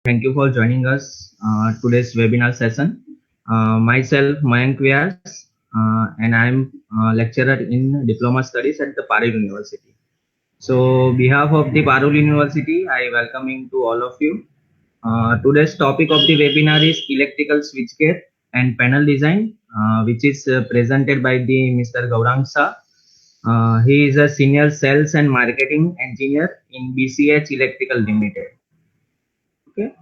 Thank you for joining us today's webinar session. Myself, Mayank Vyas, and I'm a lecturer in Diploma Studies at the Parul University. So, behalf of the Parul University, I welcome to all of you. Today's topic of the webinar is electrical switchgear and panel design, which is presented by the Mr. Gaurang Shah. He is a senior sales and marketing engineer in BCH Electrical Limited. Okay.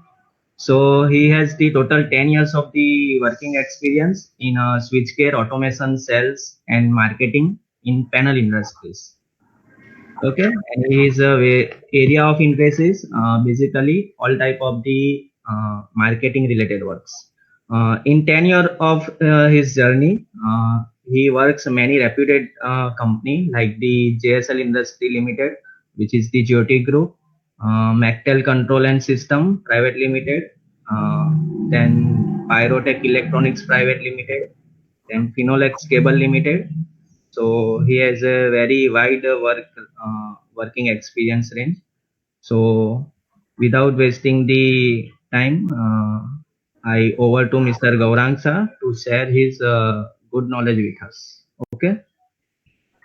So he has the total 10 years of the working experience in switchgear, automation, sales, and marketing in panel industries. Okay, and his area of interest is basically all type of the marketing related works. In 10 years of his journey, he works many reputed company like the JSL Industry Limited, which is the Jyoti Group, Mactel Control and System Private Limited, then Pyrotech Electronics Private Limited, then Finolex Cable Limited. So he has a very wide working experience range. So without wasting the time, I over to Mr. Gaurang Shah to share his good knowledge with us. Okay.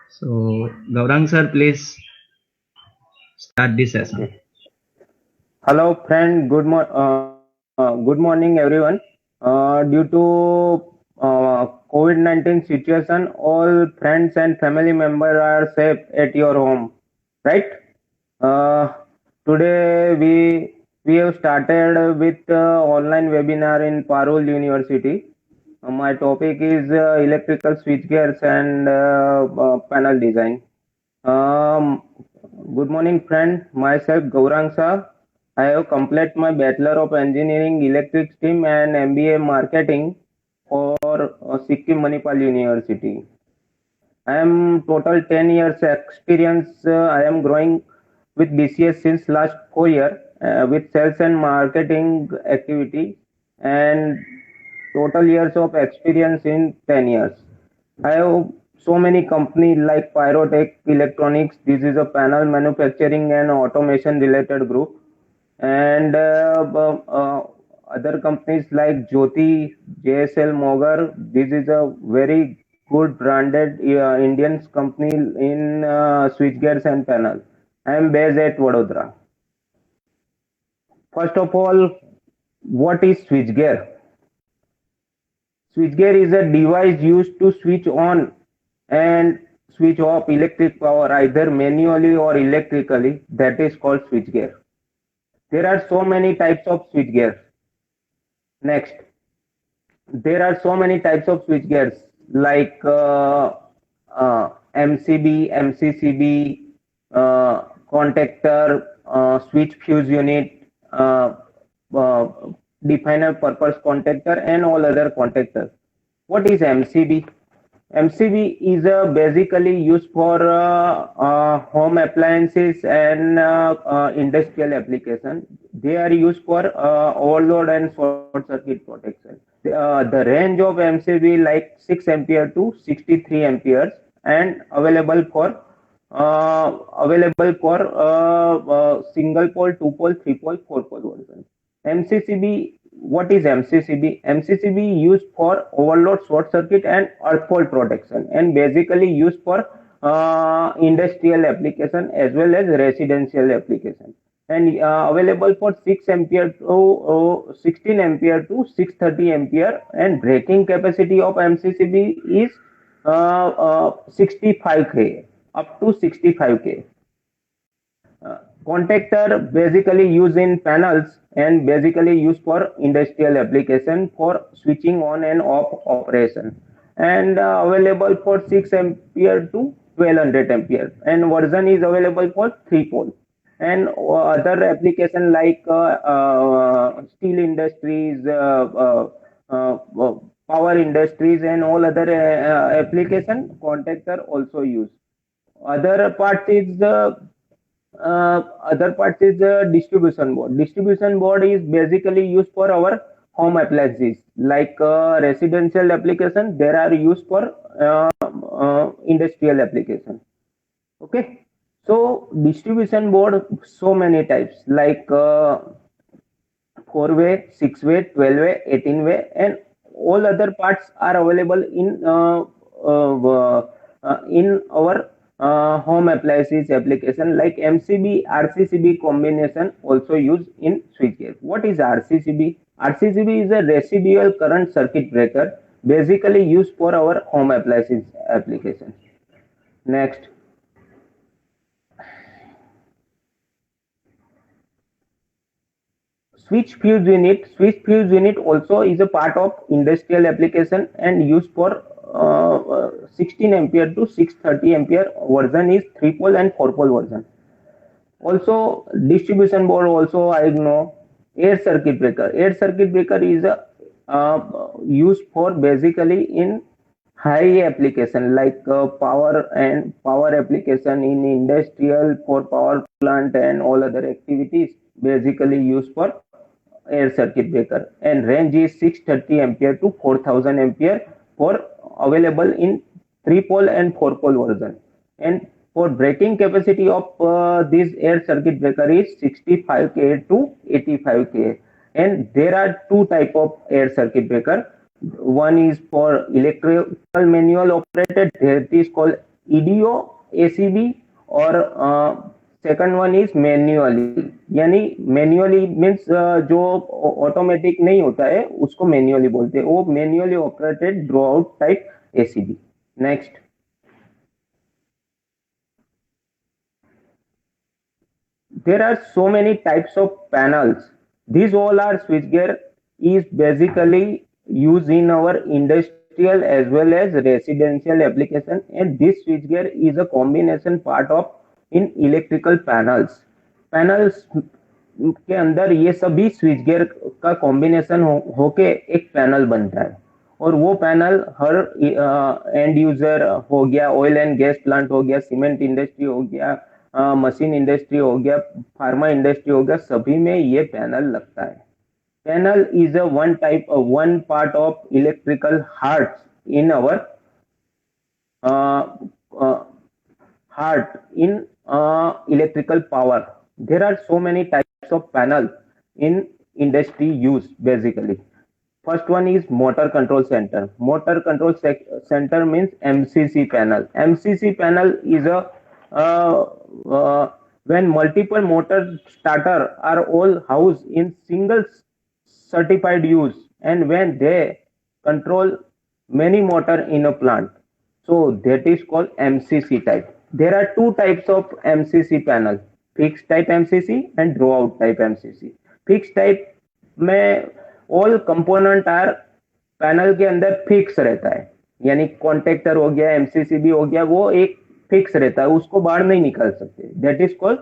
So Gaurang sir, please start this session. Okay. Hello, friend. Good morning, everyone. Due to COVID-19 situation, all friends and family members are safe at your home, right? Uh, Today we have started with online webinar in Parul University. My topic is electrical switchgears and panel design. Um, Good morning, friend. Myself, Gaurang Shah. I have completed my Bachelor of Engineering Electric Stream and MBA Marketing for Sikkim Manipal University. I am total 10 years experience. I am growing with BCS since last 4 years with sales and marketing activity and total years of experience in 10 years. I have so many companies like Pyrotech Electronics. This is a panel manufacturing and automation related group, and other companies like Jyoti, JSL Mogar. This is a very good branded Indian company in switchgears and panel. I am based at Vadodara. First of all, what is switchgear? Switchgear is a device used to switch on and switch off electric power either manually or electrically. That is called switchgear. There are so many types of switchgear. Next, there are so many types of switchgears like MCB, MCCB, contactor, switch fuse unit, uh, definer purpose contactor, and all other contactors. What is MCB? MCB is basically used for home appliances and industrial application. They are used for overload and short circuit protection. The range of MCB like 6 ampere to 63 amperes and available for single pole, two pole, three pole, four pole version. MCCB, what is MCCB? MCCB used for overload, short circuit, and earth fault protection, and basically used for industrial application as well as residential application. And available for 6 ampere to 16 ampere to 630 ampere, and breaking capacity of MCCB is 65k up to 65k. Contactor basically used in panels and basically used for industrial application for switching on and off operation, and available for 6 ampere to 1200 ampere, and version is available for 3 pole, and other application like steel industries, power industries, and all other application contactor also use. Other part is the other part is the distribution board. Distribution board is basically used for our home appliances like residential application. There are used for industrial application. Okay, so distribution board so many types like 4-way, 6-way, 12-way, 18-way, and all other parts are available in our home appliances application like MCB, RCCB combination also used in switchgear. What is RCCB? RCCB is a residual current circuit breaker, basically used for our home appliances application. Next, switch fuse unit. Switch fuse unit also is a part of industrial application and used for 16 ampere to 630 ampere version is 3 pole and 4 pole version. Also distribution board also I know. Air circuit breaker. Air circuit breaker is used for basically in high application like power application in industrial for power plant and all other activities basically used for air circuit breaker, and range is 630 ampere to 4000 ampere for available in 3 pole and 4 pole version. And for breaking capacity of this air circuit breaker is 65 kA to 85 kA. And there are two type of air circuit breaker. One is for electrical manual operated, that is called EDO ACB, or second one is manually, यानी manually means जो automatic नहीं होता है उसको manually बोलते हैं, वो manually operated draw out type ACB. Next, there are so many types of panels. These all are switchgear is basically used in our industrial as well as residential application, and this switchgear is a combination part of in electrical panels के अंदर ये सभी switch gear का combination होके एक panel बनता है, और वो पैनल हर एंड यूजर हो गया, ऑयल एंड गैस प्लांट हो गया, सीमेंट इंडस्ट्री हो गया, मशीन इंडस्ट्री हो गया, फार्मा इंडस्ट्री हो गया, सभी में ये पैनल लगता है. Panel is a one part of electrical heart in our heart in electrical power. There are so many types of panel in industry use basically. First one is motor control center. Motor control center means MCC panel. MCC panel is when multiple motor starter are all housed in single certified use, and when they control many motor in a plant, so that is called MCC type. There are two types of MCC panel, fixed type MCC and draw out type MCC. Fixed type में all component are panel के अंदर fix रहता है, यानी contactor हो गया, MCC भी हो गया, वो एक फिक्स रहता है, उसको बाहर नहीं निकाल सकते. That is called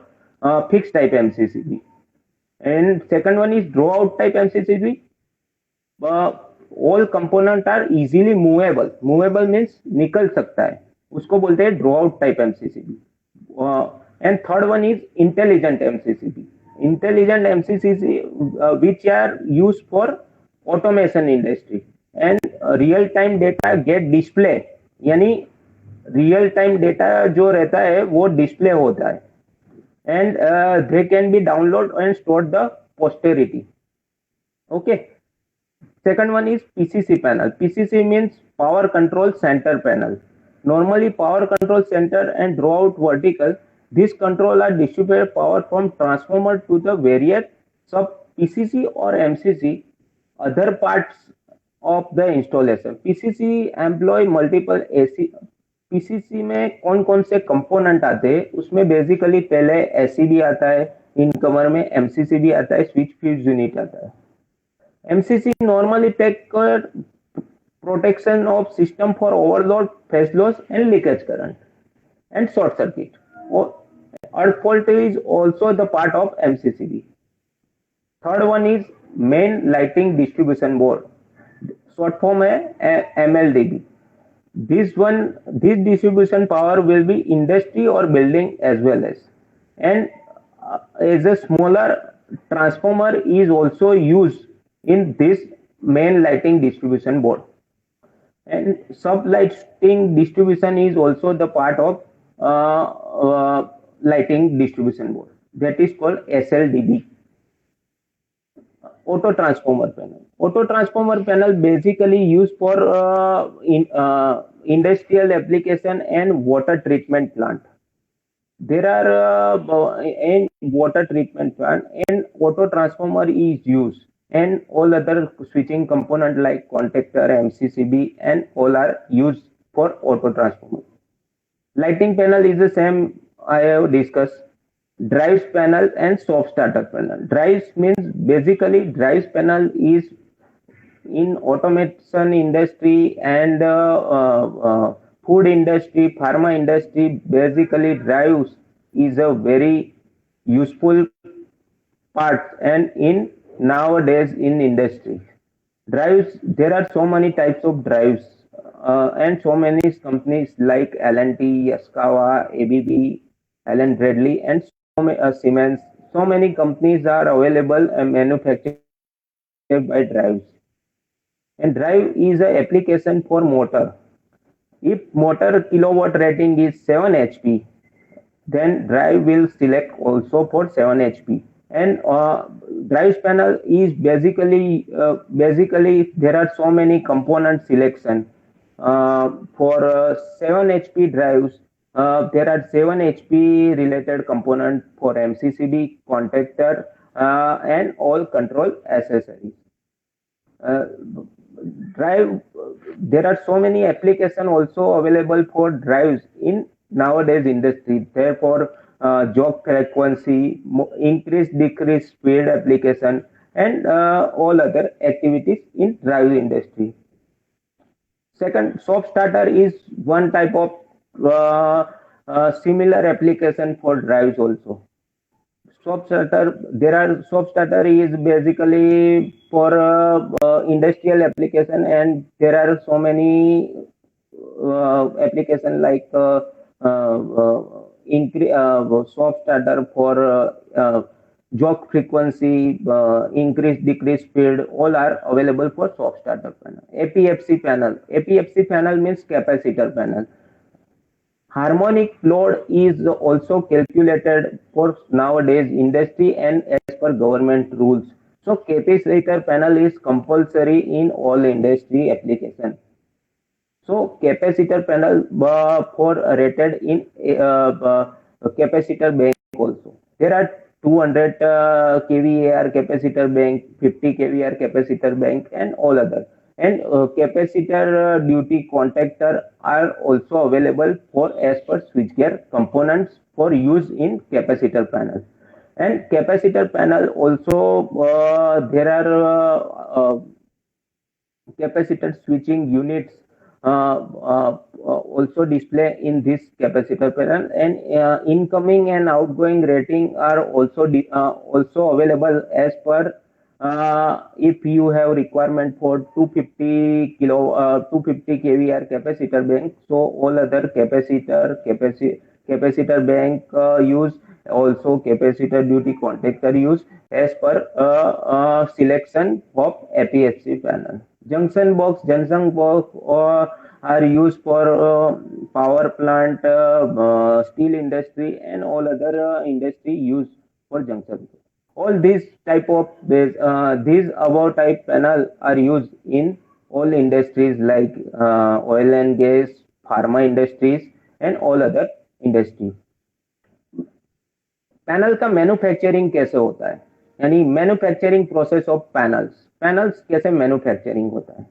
fixed type MCCB. And second one is draw out type MCCB. All component are easily movable. Movable means निकल सकता है, उसको बोलते हैं draw out type MCCB. And third one is intelligent MCCB. Intelligent MCCB which are use for automation industry and real time data get display, यानी real time data जो रहता है वो डिस्प्ले होता है, and they can be download and store the posterity. Okay. Second one is PCC panel. PCC means power control centre panel. Normally power control center and draw out vertical, these control are distributed power from transformer to the various sub PCC or MCC other parts of the installation. PCC employ multiple AC. PCC में कौन कौन से component आते हैं उसमें basically पहले ACB आता है, इन कवर में एमसीसी भी आता है, स्विच फ्यूज यूनिट आता है. MCC normally take protection of system for overload, phase loss and leakage current and short circuit. Earth fault is also the part of MCCB. Third one is main lighting distribution board, short form है MLDB. This distribution power will be industry or building as well as, and as a smaller transformer is also used in this main lighting distribution board. And sub-lighting distribution is also the part of lighting distribution board, that is called SLDB. auto transformer panel. Auto transformer panel basically used for industrial application and water treatment plant. There are in water treatment plant and auto transformer is used, and all other switching component like contactor, MCCB, and all are used for auto transformer. Lighting panel is the same I have discussed. Drives panel and soft starter panel. Drives means basically drives panel is in automation industry and food industry, pharma industry. Basically, drives is a very useful part, and in nowadays in industry drives there are so many types of drives, and so many companies like L&T, Yaskawa, ABB, Allen Bradley, and Siemens. So many companies are available and manufactured by drives. And drive is a application for motor. If motor kilowatt rating is 7 HP, then drive will select also for 7 HP. And drives panel is basically there are so many component selection. For 7 HP drives, there are 7 HP related component for MCCB, contactor, and all control accessories. Uh, Drive, there are so many application also available for drives in nowadays industry. Therefore, job frequency, increase decrease speed application, and all other activities in drive industry. Second, soft starter is one type of similar application for drives also. Soft starter, there are soft starter is basically for industrial application, and there are so many application like soft starter for jog frequency, increase decrease speed, all are available for soft starter panel. APFC panel. APFC panel means capacitor panel. Harmonic load is also calculated for nowadays industry and as per government rules. So capacitor panel is compulsory in all industry application. So capacitor panel for rated in capacitor bank also. There are 200 kVAR capacitor bank, 50 kVAR capacitor bank, and all other. And capacitor duty contactor are also available for as per switchgear components for use in capacitor panel. And capacitor panel also there are capacitor switching units also display in this capacitor panel, and incoming and outgoing rating are also available as per if you have requirement for 250 kVAR capacitor bank. So all other capacitor bank use, also capacitor duty contactor use as per selection of APFC panel. Junction box are used for power plant, steel industry, and all other industry use for junction box. All these type of these above type panel are used in all industries like oil and gas, pharma industries, and all other industries. Panel का manufacturing कैसे होता है, यानी manufacturing process of panels कैसे manufacturing होता है.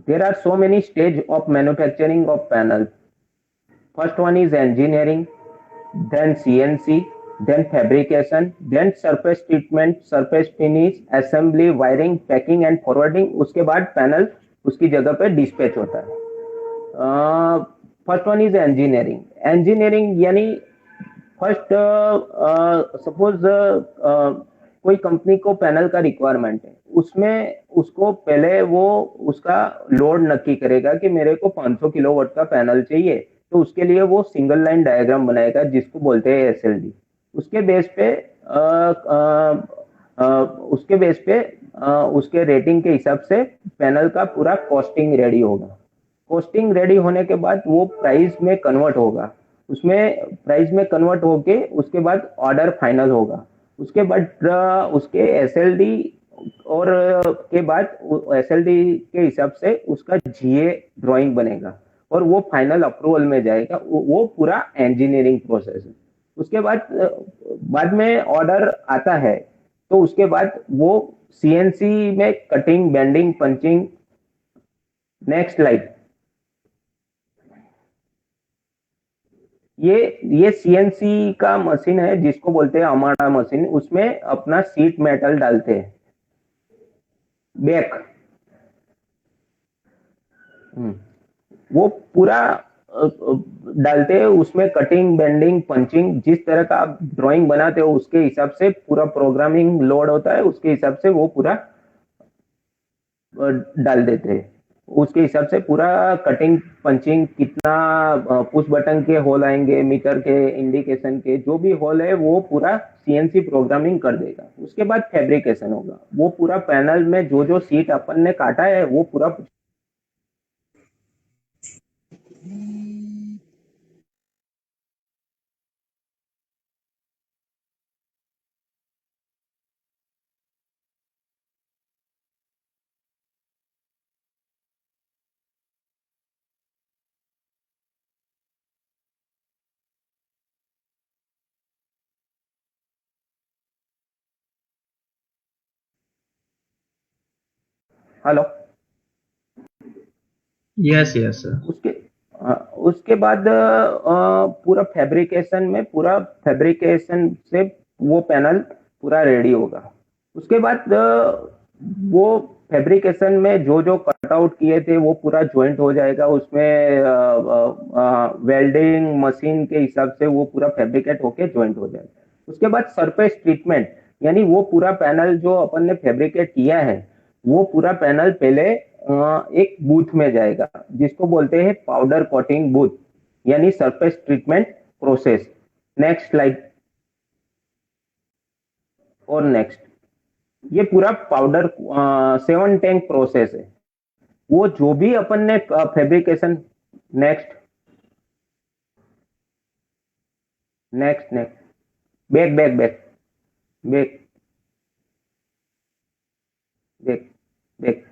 There are so many stage of manufacturing of panel. First one is engineering, then CNC, then fabrication, then surface treatment, surface finish, assembly, wiring, packing and forwarding. उसके बाद panel उसकी जगह पे dispatch होता है. फर्स्ट वन इज engineering यानी first suppose कोई company को पैनल का रिक्वायरमेंट है, उसमें उसको पहले वो उसका लोड नक्की करेगा कि मेरे को 500 किलोवाट का पैनल चाहिए, तो उसके लिए वो सिंगल लाइन डायग्राम बनाएगा जिसको बोलते हैं SLD. उसके बेस पे उसके रेटिंग के हिसाब से पैनल का पूरा कॉस्टिंग रेडी होगा. कॉस्टिंग रेडी होने के बाद वो प्राइस में कन्वर्ट होगा, उसमें प्राइस में कन्वर्ट होके उसके बाद ऑर्डर फाइनल होगा. उसके बाद उसके SLD और के बाद एसएलडी के हिसाब से उसका जीए ड्राइंग बनेगा और वो फाइनल अप्रूवल में जाएगा। वो पूरा इंजीनियरिंग प्रोसेस है। उसके बाद में ऑर्डर आता है, तो उसके बाद वो सीएनसी में cutting, bending, punching. Next slide. ये सीएनसी का मशीन है जिसको बोलते हैं अमाडा मशीन। उसमें अपना सीट मेटल डालते हैं। बैक। वो पूरा डालते हैं उसमें, कटिंग, बेंडिंग, पंचिंग, जिस तरह का आप ड्राइंग बनाते हो उसके हिसाब से पूरा प्रोग्रामिंग लोड होता है, उसके हिसाब से वो पूरा डाल देते हैं। उसके हिसाब से पूरा कटिंग, पंचिंग, कितना पुश बटन के होल आएंगे, मीटर के, इंडिकेशन के, जो भी होल है वो पूरा सीएनसी प्रोग्रामिंग कर देगा। उसके बाद फैब्रिकेशन होगा। वो पूरा पैनल में जो जो सीट अपन ने काटा है वो पूरा। हेलो। Yes, yes, sir. उसके उसके बाद पूरा फैब्रिकेशन से वो पैनल पूरा रेडी होगा। उसके बाद वो फैब्रिकेशन में जो जो कटआउट किए थे वो पूरा ज्वाइंट हो जाएगा। उसमें वेल्डिंग मशीन के हिसाब से वो पूरा फैब्रिकेट होके ज्वाइंट हो जाएगा। उसके बाद सरफेस ट्रीटमेंट, यानी वो पूरा पैनल जो अपन ने फैब्रिकेट किया है वो पूरा पैनल पहले एक बूथ में जाएगा जिसको बोलते हैं पाउडर कोटिंग बूथ, यानी surface treatment process. Next slide. और नेक्स्ट, ये पूरा पाउडर 7 टैंक प्रोसेस है। वो जो भी अपन ने fabrication. Next, next, next. Back, back, back, back, back, back,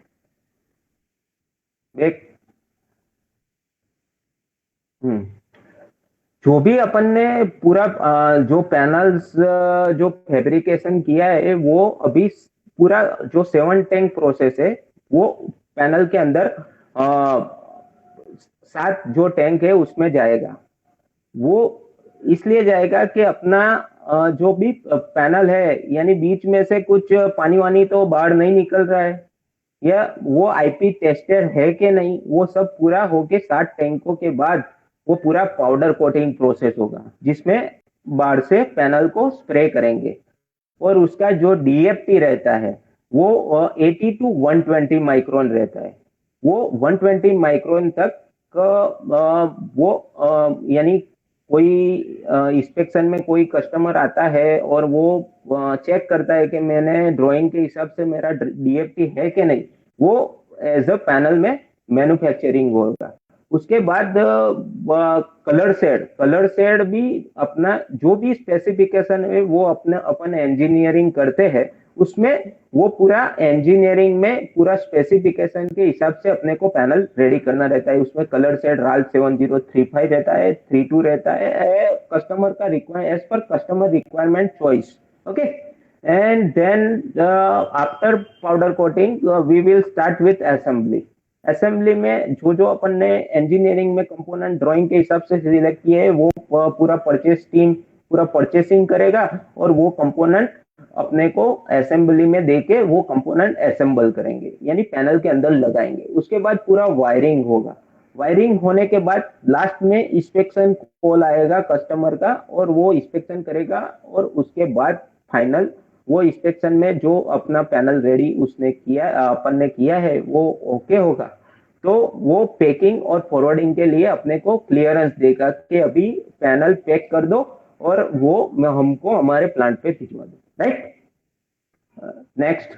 back. Hmm जो भी अपन ने पूरा जो पैनल्स जो फैब्रिकेशन किया है वो अभी पूरा जो 7 टैंक प्रोसेस है वो पैनल के अंदर 7 जो टैंक है उसमें जाएगा। वो इसलिए जाएगा कि अपना जो भी पैनल है, यानी बीच में से कुछ पानी वानी तो बाहर नहीं निकल रहा है, या वो आईपी टेस्टेड है कि नहीं, वो सब पूरा होके 7 टैंकों के बाद वो पूरा पाउडर कोटिंग प्रोसेस होगा जिसमें बाहर से पैनल को स्प्रे करेंगे। और उसका जो डीएफटी रहता है वो 80 to 120 माइक्रोन रहता है। वो 120 माइक्रोन तक वो यानी कोई इंस्पेक्शन में कोई कस्टमर आता है और वो चेक करता है कि मैंने ड्राइंग के हिसाब से मेरा डीएफटी है कि नहीं, वो एज अ पैनल में मैन्युफैक्चरिंग होगा। उसके बाद कलर शेड भी अपना जो भी स्पेसिफिकेशन है वो अपने अपन इंजीनियरिंग करते हैं उसमें। वो पूरा इंजीनियरिंग में पूरा स्पेसिफिकेशन के हिसाब से अपने को पैनल रेडी करना रहता है। उसमें कलर शेड राल 7035 रहता है, 32 रहता है, कस्टमर का रिक्वायर एज पर customer requirement choice. Okay. And then after powder coating we will start with assembly. Assembly में जो जो अपन ने इंजीनियरिंग में कंपोनेंट ड्राइंग के हिसाब से सिलेक्ट किए हैं वो पूरा परचेस टीम पूरा परचेसिंग करेगा और वो कंपोनेंट अपने को असेंबली में देके वो कंपोनेंट असेंबल करेंगे, यानी पैनल के अंदर लगाएंगे। उसके बाद पूरा वायरिंग होगा। वायरिंग होने के बाद लास्ट में इंस्पेक्शन कॉल आएगा कस्टमर का और वो इंस्पेक्शन करेगा और उसके बाद फाइनल वो इंस्पेक्शन में जो अपना पैनल रेडी उसने किया अपन ने किया है वो ओके होगा, तो वो पैकिंग और फॉरवर्डिंग के लिए अपने को क्लियरेंस देगा कि अभी पैनल पैक कर दो और वो हमको हमारे प्लांट पे भिजवा दो। राइट। नेक्स्ट।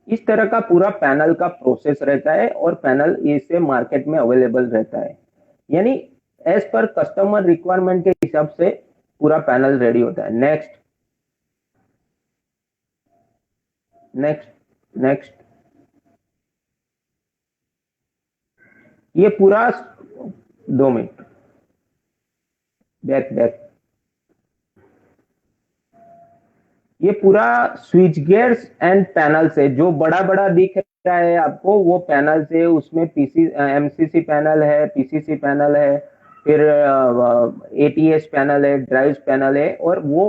इस तरह का पूरा पैनल का प्रोसेस रहता है और पैनल इसे मार्केट में अवेलेबल रहता है, यानी एज पर कस्टमर रिक्वायरमेंट के हिसाब से पूरा पैनल रेडी होता है। नेक्स्ट। Next next. ये पूरा 2 मिनट बैक बैक। ये पूरा स्विच गियर्स एंड पैनल्स है, जो बड़ा बड़ा दिख रहा है आपको वो पैनल्स है। उसमें पीसी एमसीसी पैनल है, पीसीसी पैनल है, फिर एटीएस पैनल है, ड्राइव पैनल है, और वो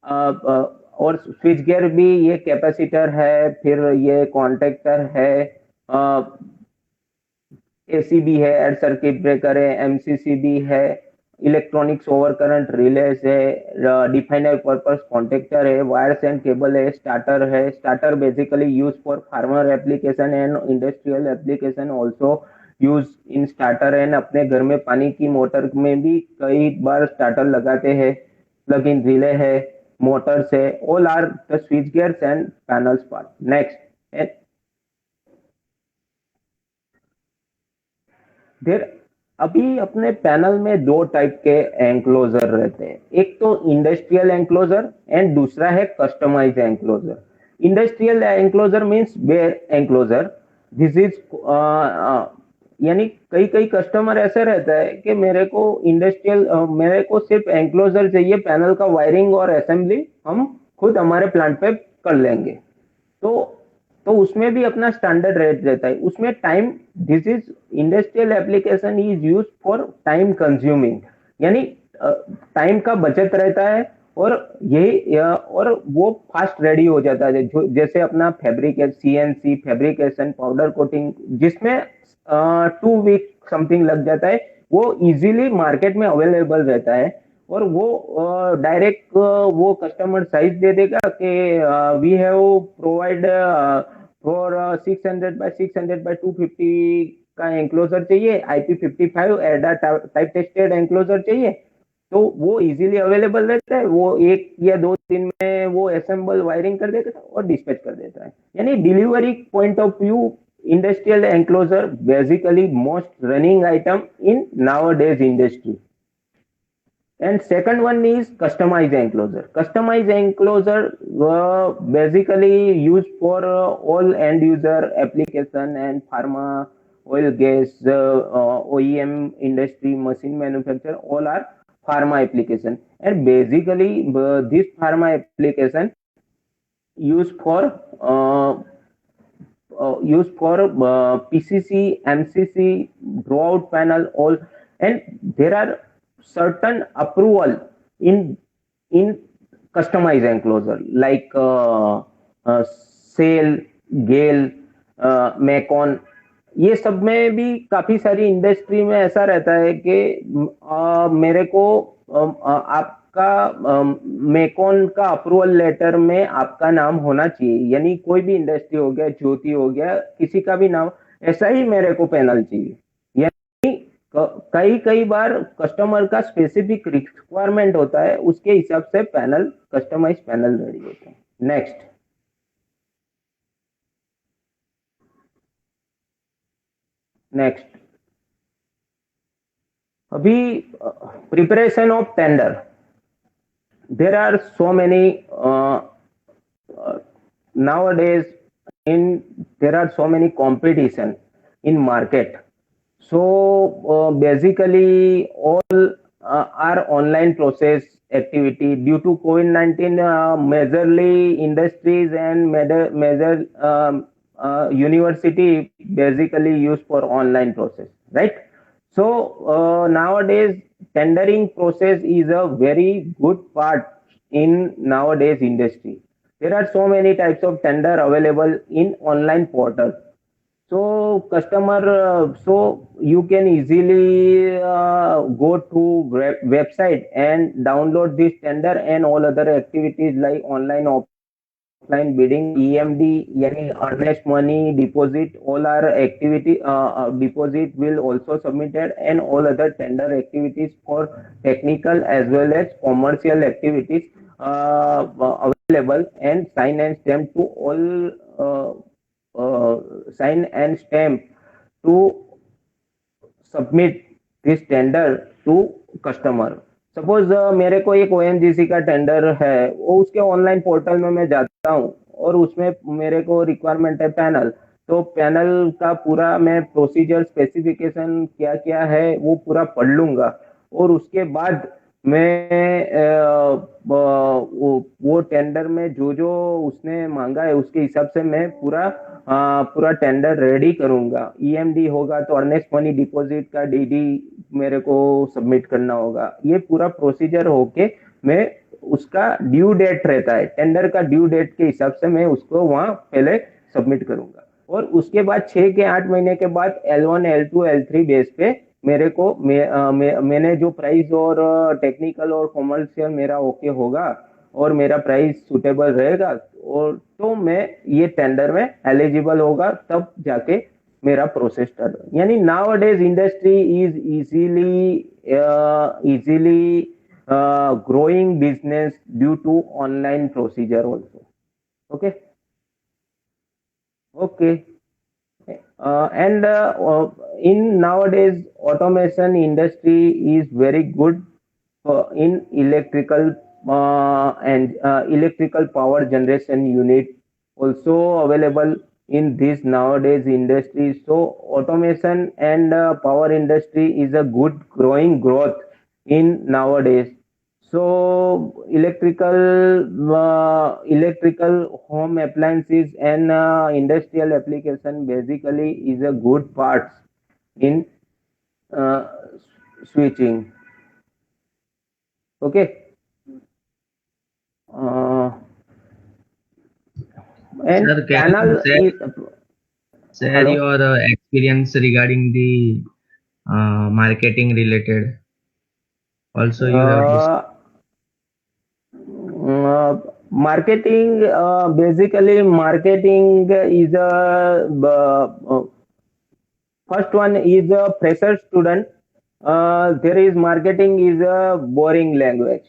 और स्विच गियर भी, ये कैपेसिटर है, फिर ये कॉन्टेक्टर है, एसीबी है, एड सर्किट ब्रेकर है, एमसीसी भी है, इलेक्ट्रॉनिक्स ओवर करंट रिलेस है, डिफाइनर पर्पस कॉन्टेक्टर है, वायर्स एंड केबल है, स्टार्टर है। Starter basically use for farmer application and industrial application also use in starter. And अपने घर में पानी की मोटर में भी कई बार स्टार्टर लगाते हैं। प्लग इन रिले है, मोटर्स है, all are the switch gears and panels part. Next. फिर अभी अपने पैनल में 2 टाइप के एंक्लोजर रहते हैं, एक तो इंडस्ट्रियल एंक्लोजर एंड दूसरा है customize enclosure. Industrial enclosure means bare enclosure. This is यानी कई कई कस्टमर ऐसे रहता है कि मेरे को इंडस्ट्रियल, मेरे को सिर्फ एंक्लोजर चाहिए, पैनल का वायरिंग और असेंबली हम खुद हमारे प्लांट पे कर लेंगे। तो तो उसमें भी अपना स्टैंडर्ड रेट रहता है। उसमें time, this is industrial application is use for time consuming, यानी टाइम का बचत रहता है, और यही और वो फास्ट रेडी हो जाता है। जैसे अपना fabric CNC fabrication, powder coating, जिसमें 2 वीक समथिंग लग जाता है, वो इजीली मार्केट में अवेलेबल रहता है। और वो डायरेक्ट वो कस्टमर साइज दे देगा कि we have provide for 600 by 600 by 250 का एंक्लोजर चाहिए, IP55 एडा टाइप टेस्टेड एंक्लोजर चाहिए, तो वो इजीली अवेलेबल रहता है। वो 1 या 2 दिन में वो असेंबल वायरिंग कर देता है और डिस्पैच कर देता है। यानी delivery point of view, industrial enclosure basically most running item in nowadays industry. And second one is customized enclosure. Customized enclosure basically used for all end user application and pharma, oil, gas, OEM industry, machine manufacturer, all are pharma application. And basically this pharma application used for PCC, MCC, drawout panel, all, and there are certain approval in customized enclosure like SAIL, GAIL, MECON. ये सब में भी काफी सारी industry में ऐसा रहता है कि मेरे को आपका मैकॉन का अप्रूवल लेटर में आपका नाम होना चाहिए, यानी कोई भी इंडस्ट्री हो गया, ज्योति हो गया, किसी का भी नाम, ऐसा ही मेरे को पैनल चाहिए। यानी कई कई बार कस्टमर का स्पेसिफिक रिक्वायरमेंट होता है, उसके हिसाब से पैनल, कस्टमाइज पैनल रेडी होते हैं। नेक्स्ट। अभी preparation of tender, there are so many nowadays there are so many competition in market. So basically all are online process activity. Due to COVID-19, majorly industries and major university basically use for online process, right? So nowadays tendering process is a very good part in nowadays industry. There are so many types of tender available in online portal. So so you can easily go to website and download this tender and all other activities like online, offline bidding, EMD, yani earnest money, deposit, all our activity, deposit will also submitted, and all other tender activities for technical as well as commercial activities available, and sign and stamp to all sign and stamp to submit this tender to customer. Suppose मेरे को एक ONGC का tender है, वो उसके online portal में मैं जाता हूँ और उसमें मेरे को रिक्वायरमेंट है पैनल। तो पैनल का पूरा मैं प्रोसीजर स्पेसिफिकेशन क्या क्या है वो पूरा पढ़ लूंगा, और उसके बाद मैं वो टेंडर में जो जो उसने मांगा है उसके हिसाब से मैं पूरा टेंडर रेडी करूंगा। ईएमडी होगा तो अर्नेस्ट मनी डिपॉजिट का डीडी मेरे को सबमिट करना होगा। ये पूरा प्रोसीजर होके मैं उसका ड्यू डेट रहता है, टेंडर का ड्यू डेट के हिसाब से मैं उसको वहां पहले सबमिट करूंगा, और उसके बाद 6 के 8 महीने के बाद L1 L2 L3 बेस पे मेरे को मैंने जो प्राइस और टेक्निकल और कॉमर्शियल मेरा ओके होगा और मेरा प्राइस सुटेबल रहेगा, और तो मैं ये टेंडर में एलिजिबल होगा, तब जाके मेरा प्रोसेस स्टार्ट। यानी now days industry is easily growing business due to online procedure also. Okay. Okay. And in nowadays automation industry is very good in electrical and electrical power generation unit also available in this nowadays industry. So automation and power industry is a good growing growth in nowadays. So electrical home appliances and industrial application basically is a good part in uh, switching. Okay. Uh, and Sir, can you panel is share hello. your experience regarding the marketing related? Also, you have this. Uh, Marketing, basically marketing is first one is a fresher student. There is marketing is a boring language.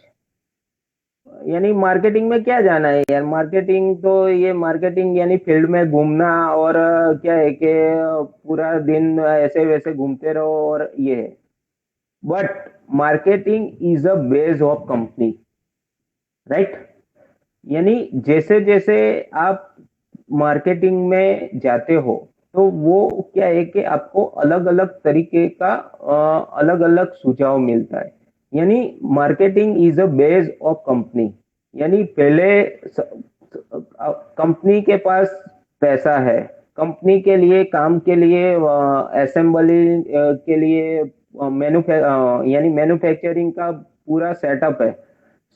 यानी marketing में क्या जाना है यार, marketing तो ये marketing यानी field में घूमना, और क्या है कि पूरा दिन ऐसे वैसे घूमते रहो, और ये है। But marketing is a base of company, right. यानी जैसे जैसे आप मार्केटिंग में जाते हो तो वो क्या है कि आपको अलग अलग तरीके का अलग अलग सुझाव मिलता है। यानी marketing is a base of company. यानी पहले कंपनी के पास पैसा है, कंपनी के लिए काम के लिए असेंबली के लिए यानी मैन्युफैक्चरिंग का पूरा सेटअप है,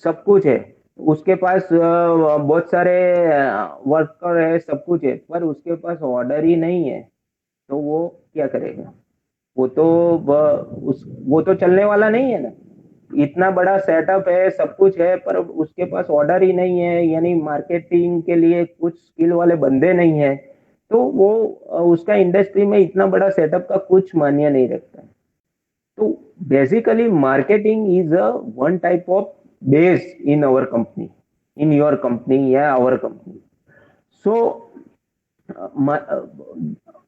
सब कुछ है। उसके पास बहुत सारे वर्कर है, सब कुछ है, पर उसके पास ऑर्डर ही नहीं है, तो वो क्या करेगा? वो तो वो तो चलने वाला नहीं है ना। इतना बड़ा सेटअप है, सब कुछ है, पर उसके पास ऑर्डर ही नहीं है, यानी मार्केटिंग के लिए कुछ स्किल वाले बंदे नहीं है, तो वो उसका इंडस्ट्री में इतना बड़ा सेटअप का कुछ मान्य नहीं रखता है। तो basically marketing is a one type of base in our company, in your company, yeah, our company. So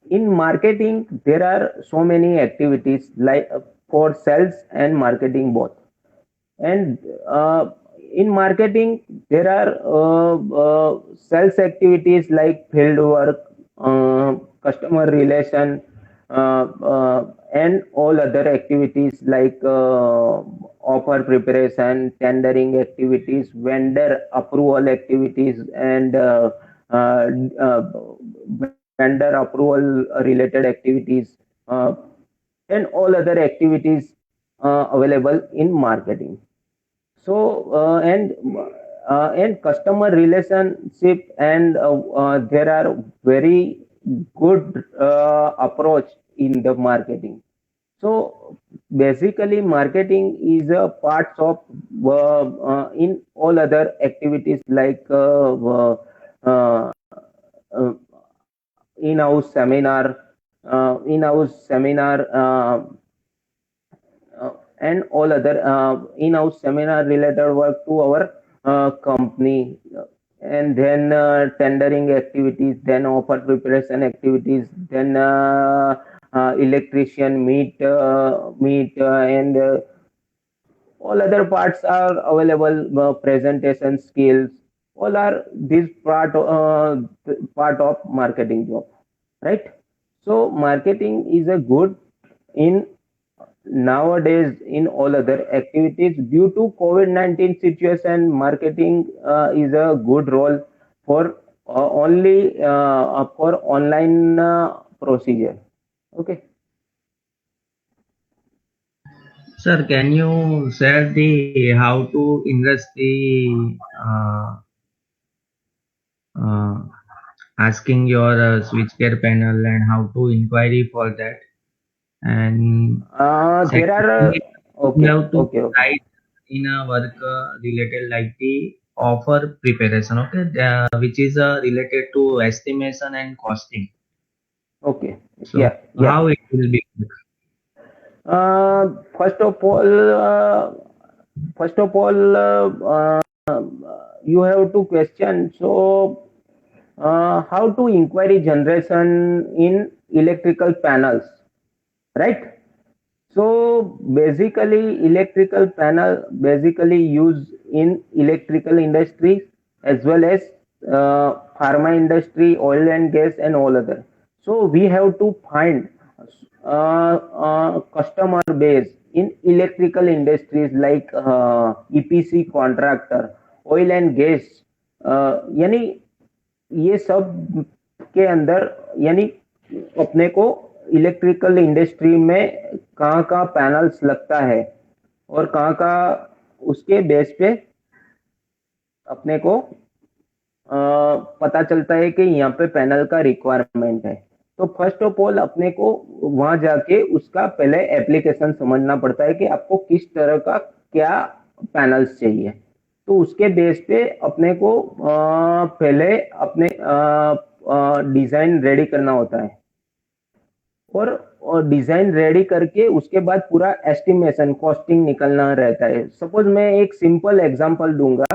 in marketing there are so many activities like for sales and marketing both. And in marketing there are sales activities like field work, customer relation, and all other activities like offer preparation, tendering activities, vendor approval activities, and uh, uh, vendor approval related activities, and all other activities available in marketing. So and customer relationship, and there are very good approach in the marketing. So basically marketing is a part of in all other activities like uh, uh, in-house seminar, and all other in-house seminar related work to our company, and then tendering activities, then offer preparation activities, then electrician meet, and all other parts are available, presentation skills, all are this part of marketing job, right? So marketing is a good in nowadays in all other activities. Due to COVID-19 situation, marketing is a good role for only for online procedure. Okay. Sir, can you share the how to invest the uh, asking your switchgear panel and how to inquiry for that? And There are secondly, you okay, have to okay, okay, write in a work related like the offer preparation, okay, which is related to estimation and costing. okay. So Yeah, yeah. how it will be? First of all, you have to question. So, how to inquiry generation in electrical panels, right? So basically, electrical panel basically used in electrical industry as well as pharma industry, oil and gas, and all other. So we have to find customer base in electrical industries like EPC contractor, oil and gas, यानी ये सब के अंदर यानी अपने को electrical industry में कहाँ कहाँ पैनल्स लगता है और कहाँ कहाँ उसके बेस पे अपने को पता चलता है कि यहाँ पे पैनल का रिक्वायरमेंट है। तो फर्स्ट ऑफ ऑल अपने को वहां जाके उसका पहले एप्लीकेशन समझना पड़ता है कि आपको किस तरह का क्या पैनल्स चाहिए। तो उसके बेस पे अपने को पहले अपने डिजाइन रेडी करना होता है और डिजाइन रेडी करके उसके बाद पूरा एस्टिमेशन कॉस्टिंग निकलना रहता है। सपोज मैं एक सिंपल एग्जांपल दूंगा।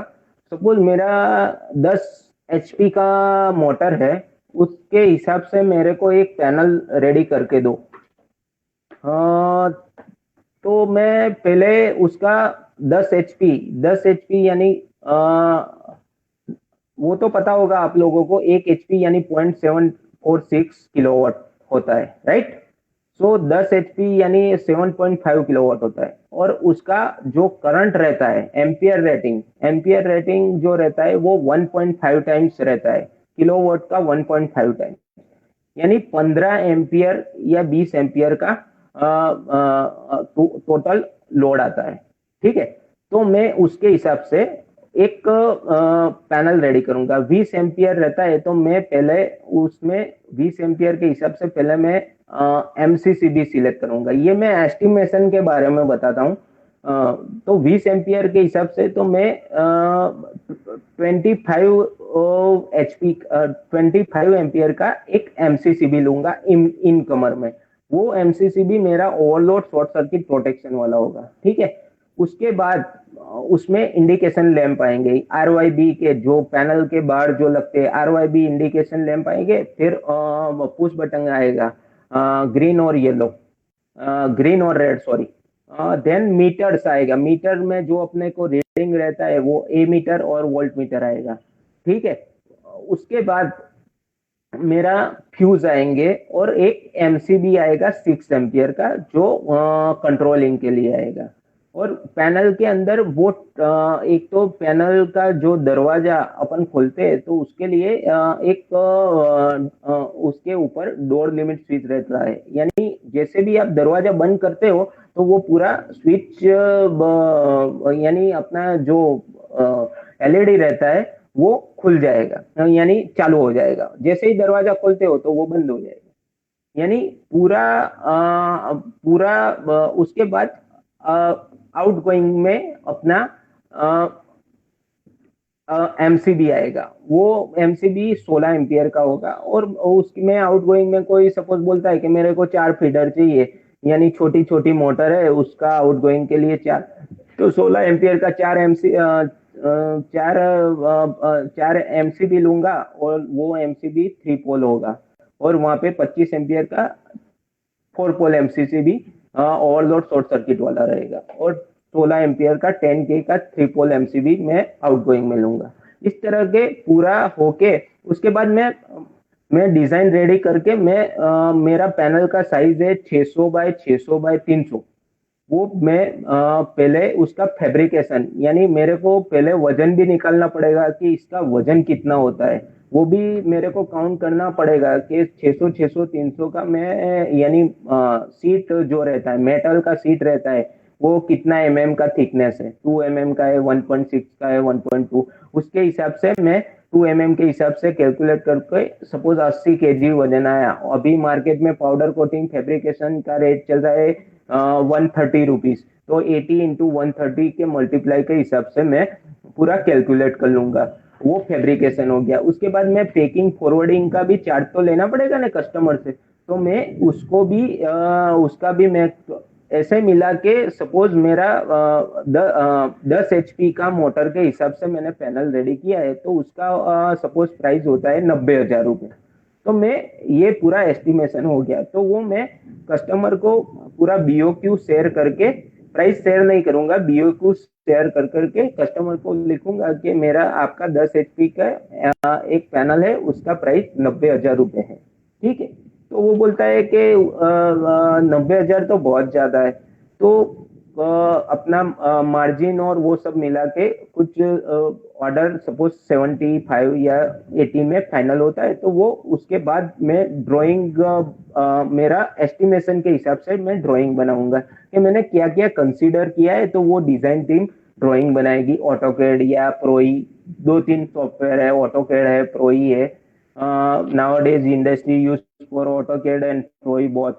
सपोज मेरा 10 एचपी का मोटर है, उसके हिसाब से मेरे को एक पैनल रेडी करके दो। तो मैं पहले उसका 10 एचपी यानी वो तो पता होगा आप लोगों को, 1 एचपी यानी 0.746 किलोवाट होता है, राइट? सो 10 एचपी यानी 7.5 किलोवाट होता है और उसका जो करंट रहता है एम्पियर रेटिंग जो रहता है वो 1.5 टाइम्स रहता है, किलोवाट का 1.5 टाइम्स, यानी 15 एम्पियर या 20 एम्पियर का टोटल लोड आता है। ठीक है, तो मैं उसके हिसाब से एक पैनल रेडी करूंगा। 20 एम्पियर रहता है तो मैं पहले उसमें 20 एम्पियर के हिसाब से पहले मैं एमसीसीबी सिलेक्ट करूंगा। ये मैं एस्टिमेशन के बारे में बताता हूँ। तो 20 एम्पियर के हिसाब से तो मैं 25 एम्पियर का एक एमसीसीबी लूंगा इन कमर में। वो एमसीसीबी मेरा ओवरलोड शॉर्ट सर्किट प्रोटेक्शन वाला होगा। ठीक है, उसके बाद उसमें इंडिकेशन लैंप आएंगे आरवाईबी के, जो पैनल के बाहर जो लगते हैं आरवाईबी इंडिकेशन लैंप आएंगे। फिर पुश बटन आएगा ग्रीन और येलो, ग्रीन और रेड सॉरी। देन मीटर्स आएगा, मीटर में जो अपने को रीडिंग रहता है वो ए मीटर और वोल्ट मीटर आएगा। ठीक है, उसके बाद मेरा फ्यूज आएंगे और एक एमसीबी आएगा 6 एम्पियर का जो कंट्रोलिंग के लिए आएगा। और पैनल के अंदर वो एक तो पैनल का जो दरवाजा अपन खोलते हैं तो उसके लिए एक उसके ऊपर डोर लिमिट स्विच रहता है, यानी जैसे भी आप दरवाजा बंद करते हो तो वो पूरा स्विच यानी अपना जो एलईडी रहता है वो खुल जाएगा, यानी चालू हो जाएगा। जैसे ही दरवाजा खोलते हो तो वो बंद हो जाएगा, यानी पूरा उसके बाद आउटगोइंग में अपना एमसीबी आएगा। वो एमसीबी 16 एम्पियर का होगा और उसमें आउटगोइंग में कोई सपोज बोलता है कि मेरे को 4 फीडर चाहिए, यानी छोटी छोटी मोटर है उसका आउटगोइंग के लिए 4, तो 16 एम्पियर का 4 एमसीबी लूंगा और वो एमसीबी 3 पोल होगा। और वहां पे 25 एम्पियर का 4 पोल एमसीसीबी ओवरलोड शॉर्ट सर्किट वाला रहेगा और 16 एम्पियर का 10K का 3 पोल एमसीबी मैं आउटगोइंग में लूंगा। इस तरह के पूरा होके उसके बाद मैं डिजाइन रेडी करके मेरा पैनल का साइज है 600 बाय 600 बाय 300। वो मैं पहले उसका फैब्रिकेशन यानी मेरे को पहले वजन भी निकालना पड़ेगा कि इसका वजन कितना होता है, वो भी मेरे को काउंट करना पड़ेगा कि 600 600 300 का मैं यानी सीट जो रहता है मेटल का सीट रहता है वो कितना का थिकनेस है, 2 का है, 1.6 का है, 1.2, उसके हिसाब से मैं 2 के हिसाब से कैलकुलेट करके सपोज 80 kg वजन आया। अभी मार्केट में पाउडर कोटिंग फैब्रिकेशन का रेट चल रहा है 130 रुपीज, तो 80 × 130 के मल्टीप्लाई के हिसाब से मैं पूरा कैलकुलेट कर लूंगा। वो फैब्रिकेशन हो गया। उसके बाद मैं पैकिंग फॉरवर्डिंग का भी चार्ट तो लेना पड़ेगा ना कस्टमर से, तो मैं उसको भी उसका भी मैं ऐसे मिला के सपोज मेरा 10 HP का मोटर के हिसाब से मैंने पैनल रेडी किया है तो उसका सपोज प्राइस होता है 90,000 रुपये। तो मैं ये पूरा एस्टिमेशन हो गया तो वो मैं कस्टमर को पूरा बीओक्यू शेयर करके, प्राइस शेयर नहीं करूंगा, बीओक्यू शेयर कर करके कस्टमर को लिखूंगा कि मेरा आपका 10 HP का एक पैनल है उसका प्राइस 90,000 रुपये है, ठीक है। तो वो बोलता है कि 90,000 तो बहुत ज्यादा है, तो अपना मार्जिन और वो सब मिला के कुछ ऑर्डर सपोज 75 या 80 में फाइनल होता है तो वो उसके बाद मैं ड्राइंग मेरा एस्टिमेशन के हिसाब से मैं ड्राइंग बनाऊंगा कि मैंने क्या क्या कंसीडर किया है, तो वो डिजाइन टीम ड्राइंग बनाएगी। ऑटोकैड या प्रोई, 2-3 सॉफ्टवेयर है, ऑटोकैड है, प्रोई है। nowadays industry use for AutoCAD and Pro both।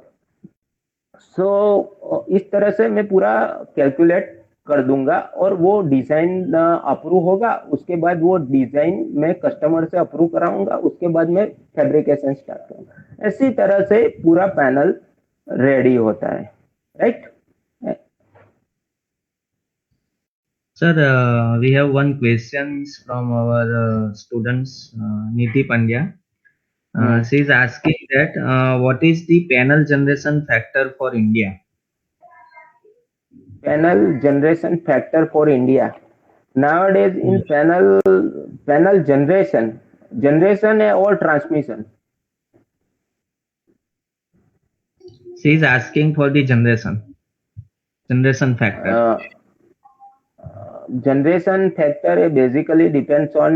सो इस तरह से मैं पूरा कैलकुलेट कर दूंगा और वो डिजाइन अप्रूव होगा। उसके बाद वो डिजाइन मैं कस्टमर से अप्रूव कराऊंगा, उसके बाद मैं फैब्रिकेशन स्टार्ट करूंगा। इसी तरह से पूरा पैनल रेडी होता है, right. Sir, we have one questions from our students, Niti Pandya. She is asking that what is the panel generation factor for India? Panel generation factor for India nowadays in panel generation or transmission। She is asking for the generation factor. Generation factor basically depends on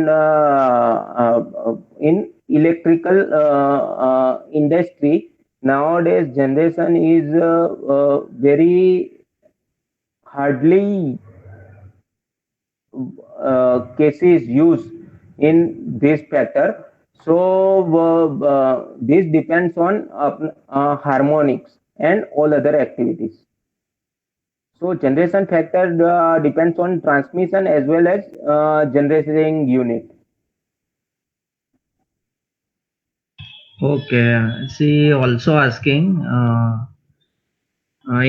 in electrical industry nowadays generation is very hardly cases used in this factor. So this depends on harmonics and all other activities. So generation factor depends on transmission as well as generating unit. Okay. She also asking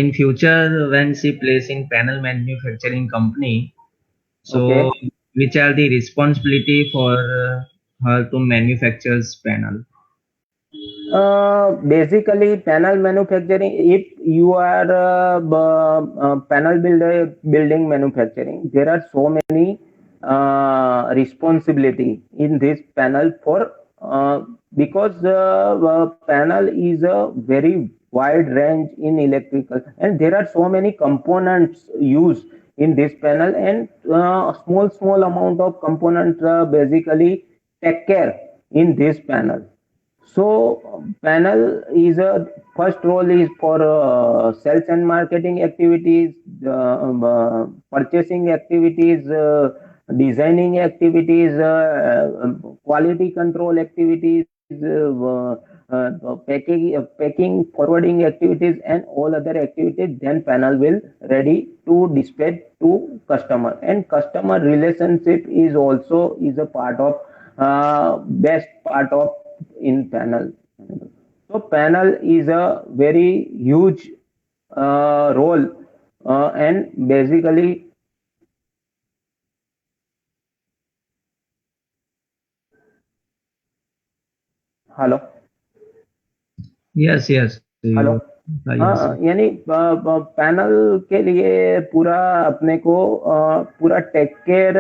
in future when she place in panel manufacturing company, so Okay. which are the responsibility for her to manufacture panel? Basically, panel manufacturing. If you are panel builder building manufacturing, there are so many responsibility in this panel for because panel is a very wide range in electrical, and there are so many components used in this panel, and small amount of components basically take care in this panel. So panel is a first role is for sales and marketing activities, purchasing activities, designing activities, quality control activities, packing, forwarding activities, and all other activities. Then panel will ready to display to customer, and customer relationship is also is a part of best part of in panel. So panel is a very huge role and basically hello Yes, yes. hello बताइए हाँ, sir. यानी panel के लिए पूरा अपने को पूरा take care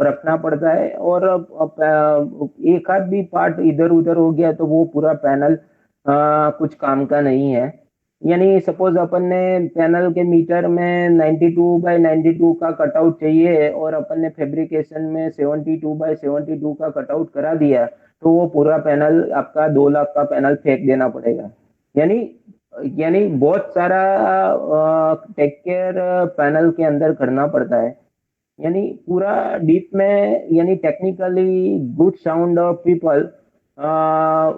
रखना पड़ता है, और एक आध भी पार्ट इधर उधर हो गया तो वो पूरा पैनल कुछ काम का नहीं है। यानी सपोज अपन ने पैनल के मीटर में 92 बाय 92 का कटआउट चाहिए, और अपन ने फैब्रिकेशन में 72 बाय 72 का कटआउट करा दिया, तो वो पूरा पैनल आपका 2 लाख का पैनल फेंक देना पड़ेगा। यानी यानी बहुत सारा टेक केयर पैनल के अंदर करना पड़ता है। यानी पूरा डीप में, यानी technically good sound of people,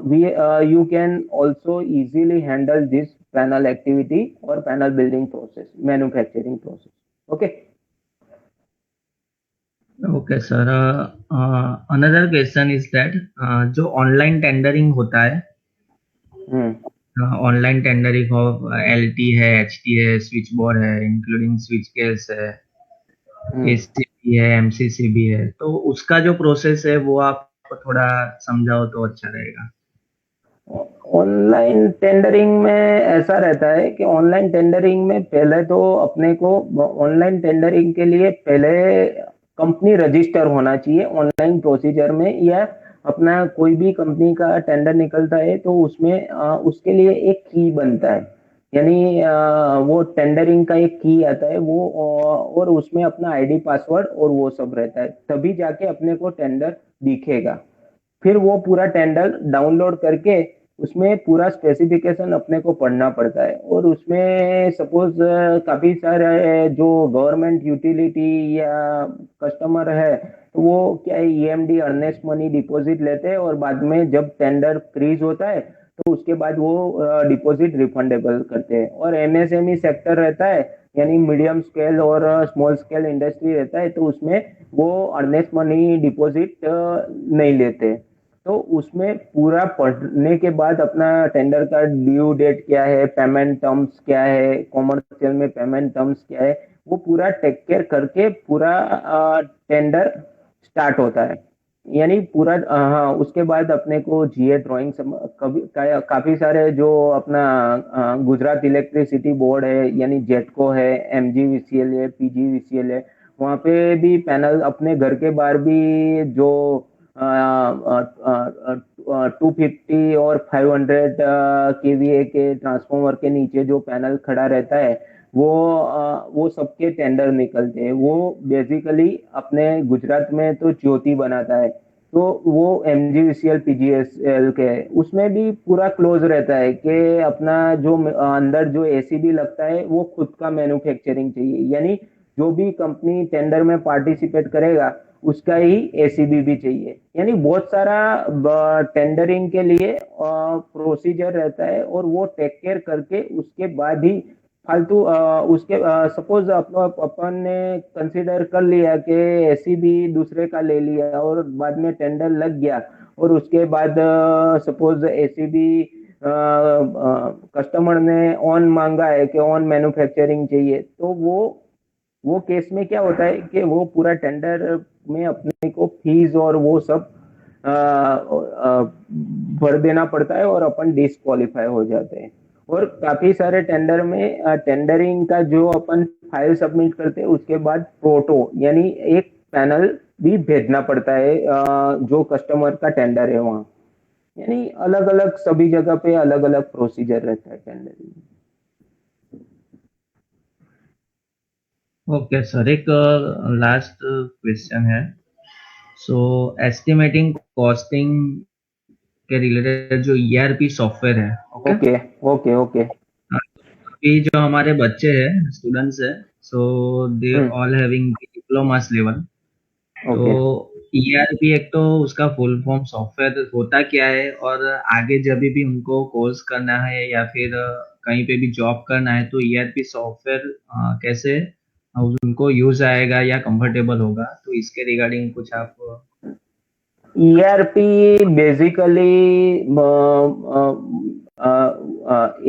we you can also easily handle this panel activity और panel building process, manufacturing process. Okay. Okay sir, another question is that जो ऑनलाइन टेंडरिंग होता है, hmm. Online tendering of LT है, HT है, switch board है, including switch case है, hmm. ACB है, MCC भी है, तो उसका जो प्रोसेस है वो आप थोड़ा समझाओ तो अच्छा रहेगा। ऑनलाइन टेंडरिंग में ऐसा रहता है कि ऑनलाइन टेंडरिंग में पहले तो अपने को, ऑनलाइन टेंडरिंग के लिए पहले कंपनी रजिस्टर होना चाहिए ऑनलाइन प्रोसीजर में, या अपना कोई भी कंपनी का टेंडर निकलता है तो उसमें उसके लिए एक की बनता है। यानी वो टेंडरिंग का एक की आता है वो, और उसमें अपना आईडी पासवर्ड और वो सब रहता है, तभी जाके अपने को टेंडर दिखेगा। फिर वो पूरा टेंडर डाउनलोड करके उसमें पूरा स्पेसिफिकेशन अपने को पढ़ना पड़ता है, और उसमें सपोज काफी सारे जो गवर्नमेंट यूटिलिटी या कस्टमर है, तो वो क्या है, ईएमडी अर्नेस्ट मनी डिपॉजिट लेते हैं, और बाद में जब टेंडर फ्रीज होता है तो उसके बाद वो डिपॉजिट रिफंडेबल करते हैं। और एमएसएमई सेक्टर रहता है, यानी मीडियम स्केल और स्मॉल स्केल इंडस्ट्री रहता है, तो उसमें वो अर्नेस्ट मनी डिपॉजिट नहीं लेते। तो उसमें पूरा पढ़ने के बाद अपना टेंडर का ड्यू डेट क्या है, पेमेंट टर्म्स क्या है, कॉमर्शियल में पेमेंट टर्म्स क्या है, वो पूरा टेक केयर करके पूरा टेंडर स्टार्ट होता है। यानी पूरा हाँ, उसके बाद अपने को जीए ड्राइंग काफी सारे जो अपना गुजरात इलेक्ट्रिसिटी बोर्ड है, यानी जेटको है, एमजीवीसीएल है, पीजीवीसीएल है, वहाँ पे भी पैनल अपने घर के बाहर भी जो 250 और 500 केवीए के ट्रांसफॉर्मर के नीचे जो पैनल खड़ा रहता है, वो सबके टेंडर निकलते हैं। वो बेसिकली अपने गुजरात में तो ज्योति बनाता है, तो वो एमजीवीसीएल पीजीएसएल के उसमें भी पूरा क्लोज रहता है कि अपना जो अंदर जो एसीबी लगता है वो खुद का मैन्युफैक्चरिंग चाहिए। यानी जो भी कंपनी टेंडर में पार्टिसिपेट करेगा उसका ही एसीबी भी चाहिए। यानी बहुत सारा टेंडरिंग के लिए प्रोसीजर रहता है, और वो टेक केयर करके उसके बाद ही फालतू उसके सपोज अपन ने कंसिडर कर लिया कि एसीबी दूसरे का ले लिया और बाद में टेंडर लग गया, और उसके बाद सपोज एसीबी कस्टमर ने ऑन मांगा है कि ऑन मैन्युफैक्चरिंग चाहिए, तो वो केस में क्या होता है कि वो पूरा टेंडर में अपने को फीस और वो सब भर देना पड़ता है, और अपन डिस्क्वालीफाई हो जाते हैं। और काफी सारे टेंडर में टेंडरिंग का जो अपन फाइल सबमिट करते हैं उसके बाद प्रोटो, यानी एक पैनल भी भेजना पड़ता है जो कस्टमर का टेंडर है वहाँ। यानी अलग अलग सभी जगह पे अलग अलग प्रोसीजर रहता है टेंडरिंग। ओके सर, एक लास्ट क्वेश्चन है। सो एस्टिमेटिंग कॉस्टिंग के रिलेटेड जो ईआरपी सॉफ्टवेयर है, ओके, ओके ओके ओके। अभी जो हमारे बच्चे हैं, स्टूडेंट्स है, so they hmm. All having diplomas level. तो ओके। ईआरपी एक तो उसका फुल फॉर्म सॉफ्टवेयर होता क्या है, और आगे जब भी उनको कोर्स करना है या फिर कहीं पे भी जॉब करना है, तो ईआरपी सॉफ्टवेयर कैसे उनको यूज आएगा या कंफर्टेबल होगा, तो इसके रिगार्डिंग कुछ आप। ईआरपी बेसिकली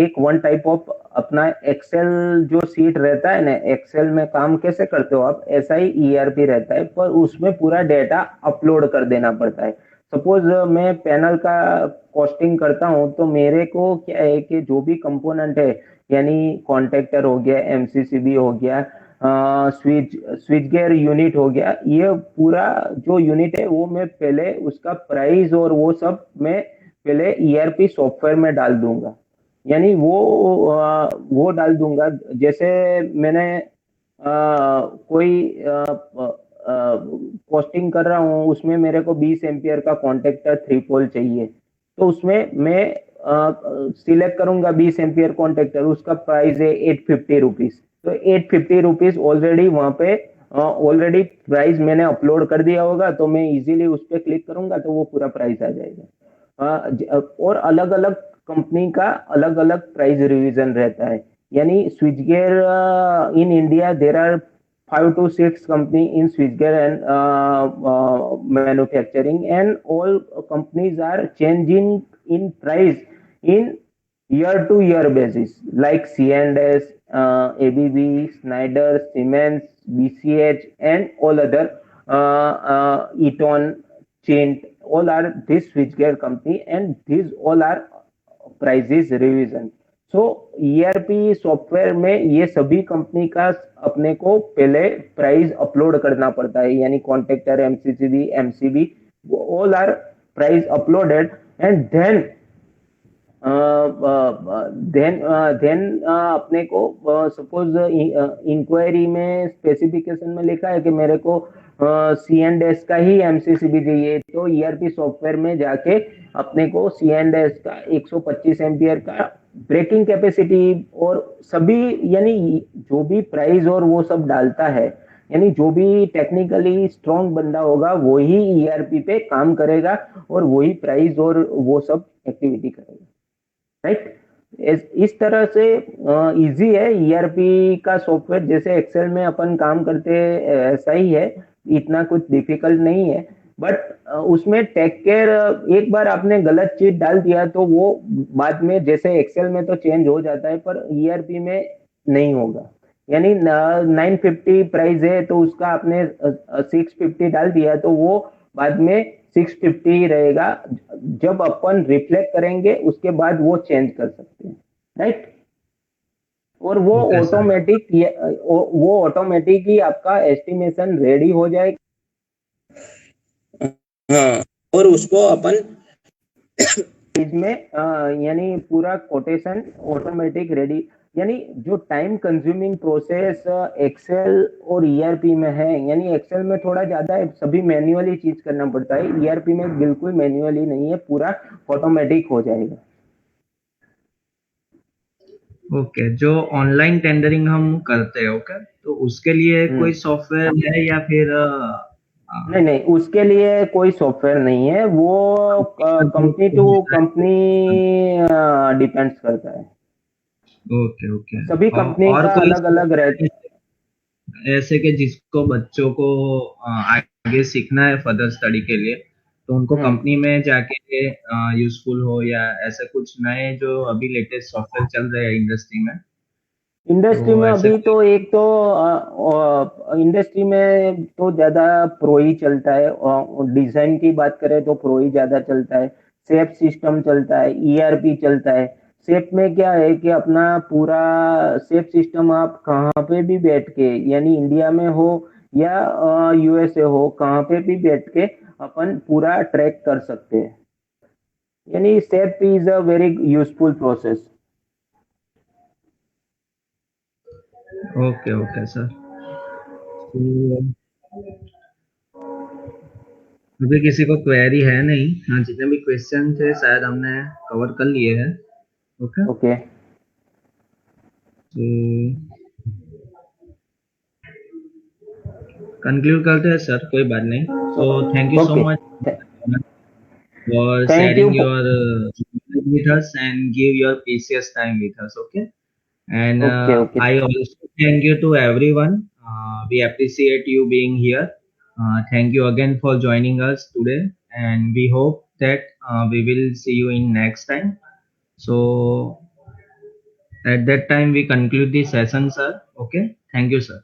एक वन टाइप ऑफ अपना एक्सेल जो सीट रहता है ना, एक्सेल में काम कैसे करते हो आप, ऐसा ही ईआरपी रहता है, पर उसमें पूरा डेटा अपलोड कर देना पड़ता है। सपोज मैं पैनल का कॉस्टिंग करता हूँ, तो मेरे को क्या है कि जो भी कंपोनेंट है, यानी कॉन्टेक्टर हो गया, एमसीसीबी हो गया, स्विच गियर यूनिट हो गया, ये पूरा जो यूनिट है वो मैं पहले उसका प्राइस और वो सब मैं पहले ईआरपी सॉफ्टवेयर में डाल दूंगा। यानी वो डाल दूंगा। जैसे मैंने कोई पोस्टिंग कर रहा हूँ, उसमें मेरे को 20 एम्पियर का कॉन्टेक्टर 3 पोल चाहिए, तो उसमें मैं सिलेक्ट करूंगा 20 एम्पियर कॉन्टेक्टर, उसका प्राइस है 850 रुपीज। तो 850 रुपीज ऑलरेडी वहां पे ऑलरेडी प्राइस मैंने अपलोड कर दिया होगा, तो मैं इजीली उस पर क्लिक करूंगा तो वो पूरा प्राइस आ जाएगा। और अलग अलग कंपनी का अलग अलग प्राइस रिवीजन रहता है। यानी switch gear in India there are 5 to 6 company in switchgear and manufacturing, and all companies are changing in price in year to year basis, like C&S, ABB, Schneider, Siemens, BCH, and all other Eaton, Chint, all are this switchgear company, and these all are prices revision। So ERP software में ये सभी company का अपने को पहले price upload करना पड़ता है, यानी contactor, MCCB, MCB, all are price uploaded, and then अपने को सपोज इंक्वायरी में स्पेसिफिकेशन में लिखा है कि मेरे को सी एंड एस का ही एमसीसीबी चाहिए, तो ईआरपी सॉफ्टवेयर में जाके अपने को सी एंड एस का 125 एम्पियर का ब्रेकिंग कैपेसिटी और सभी, यानी जो भी प्राइस और वो सब डालता है, यानी जो भी टेक्निकली स्ट्रांग बंदा होगा वही ईआरपी पे काम करेगा और वही प्राइस और वो सब एक्टिविटी करेगा, राइट। इस तरह से इजी है ईआरपी का सॉफ्टवेयर। जैसे एक्सेल में अपन काम करते ऐसा ही है, इतना कुछ डिफिकल्ट नहीं है। बट उसमें टेक केयर, एक बार आपने गलत चीज डाल दिया तो वो बाद में, जैसे एक्सेल में तो चेंज हो जाता है पर ईआरपी में नहीं होगा। यानी 950 प्राइस है तो उसका आपने 650 डाल दिया तो वो बाद में 650 रहेगा। जब अपन रिफ्लेक्ट करेंगे उसके बाद वो चेंज कर सकते हैं, राइट। और ओके सर। वो ऑटोमेटिक ही आपका एस्टिमेशन रेडी हो जाएगा। हाँ, और उसको अपन इसमें यानी पूरा कोटेशन ऑटोमेटिक रेडी, यानी जो टाइम कंज्यूमिंग प्रोसेस एक्सेल और ईआरपी में है, यानी एक्सेल में थोड़ा ज्यादा है, सभी मैन्युअली चीज करना पड़ता है, ईआरपी में बिल्कुल मैन्युअली नहीं है, पूरा ऑटोमेटिक हो जाएगा। ओके, जो ऑनलाइन टेंडरिंग हम करते हैं, ओके, तो उसके लिए कोई सॉफ्टवेयर है या फिर नहीं नहीं, उसके लिए कोई सॉफ्टवेयर नहीं है, वो कंपनी टू कंपनी डिपेंड्स करता है। Okay okay. सभी कंपनी और का कोई अलग अलग रहता है। ऐसे कि जिसको बच्चों को आगे सीखना है फर्दर स्टडी के लिए, तो उनको कंपनी में जाके यूजफुल हो, या ऐसे कुछ नए जो अभी लेटेस्ट सॉफ्टवेयर चल रहे हैं इंडस्ट्री में, इंडस्ट्री तो में ऐसे अभी तो एक तो इंडस्ट्री में तो ज्यादा प्रो ही चलता है, और डिजाइन की बात करें तो प्रो ही ज्यादा चलता है। सेप सिस्टम चलता है, ईआरपी चलता है। सेप में क्या है कि अपना पूरा सेप सिस्टम आप कहाँ पे भी बैठ के, यानी इंडिया में हो या यूएसए हो, कहाँ पे भी बैठ के अपन पूरा ट्रैक कर सकते हैं। यानी SAP is a very useful process. Okay okay sir. तो अभी किसी को क्वेरी है नहीं? हाँ, जितने भी क्वेश्चन थे शायद हमने कवर कर लिए हैं। ओके ओके, तो कंक्लूड करते हैं सर, कोई बात नहीं। So thank you so okay, much for thank you. sharing your with us and give your precious time with us. Okay, and okay okay, I also thank you to everyone. We appreciate you being here. Thank you again for joining us today, and we hope that we will see you in next time. So at that time we conclude the session, sir. Okay, thank you, sir.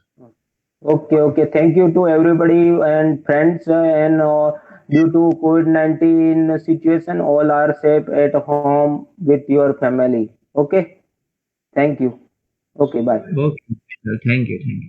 okay, okay. Thank you to everybody and friends, and due to COVID-19 situation, all are safe at home with your family. Okay, thank you. Okay, bye. Okay. Thank you. Thank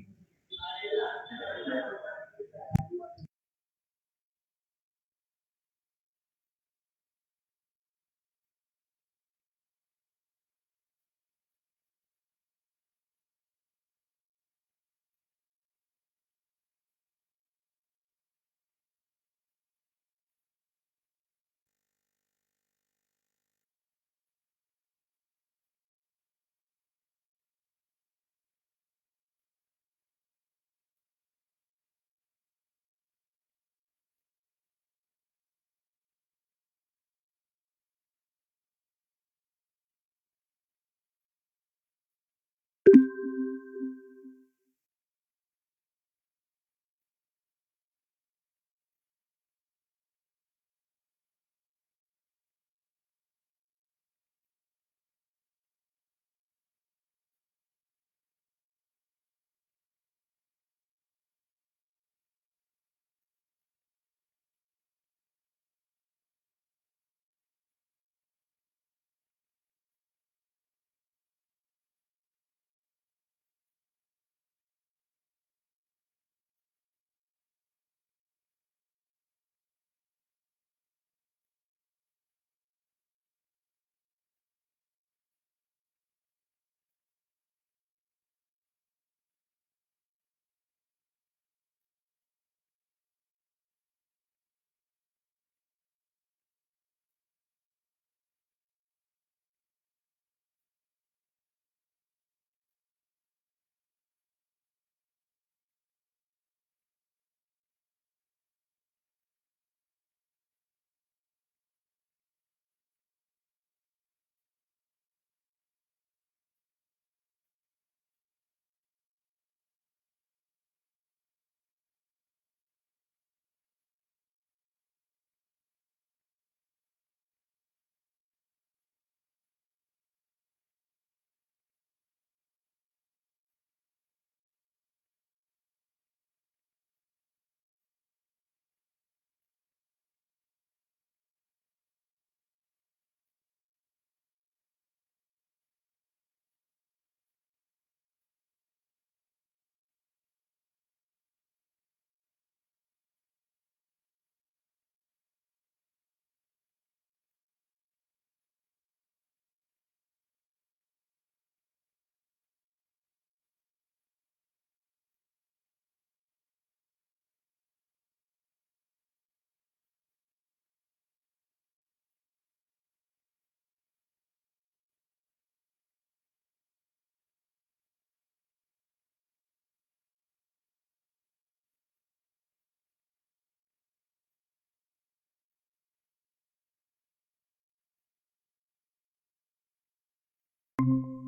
you.